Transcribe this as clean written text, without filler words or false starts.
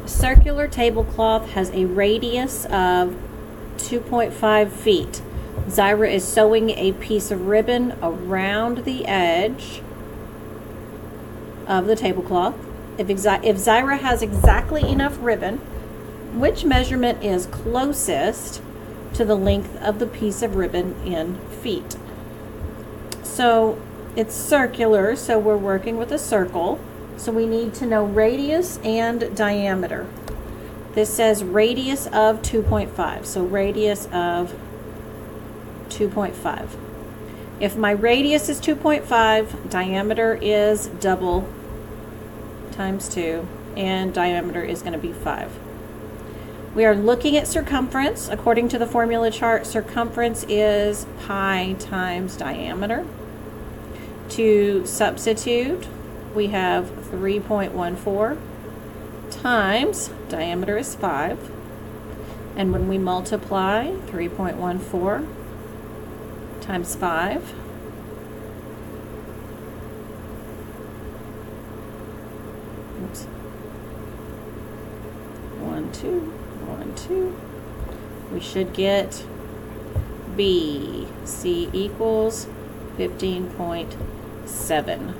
circular tablecloth has a radius of 2.5 feet. Zyra is sewing a piece of ribbon around the edge of the tablecloth. If Zyra has exactly enough ribbon, which measurement is closest to the length of the piece of ribbon in feet? So it's circular, so we're working with a circle. So we need to know radius and diameter. This says radius of 2.5. So radius of 2.5. If my radius is 2.5, diameter is double times 2, and diameter is going to be 5. We are looking at circumference. According to the formula chart, circumference is pi times diameter. To substitute, we have 3.14 times diameter is 5. And when we multiply 3.14 times 5, oops, 1, 2, 1, 2, we should get B. C equals 15.7.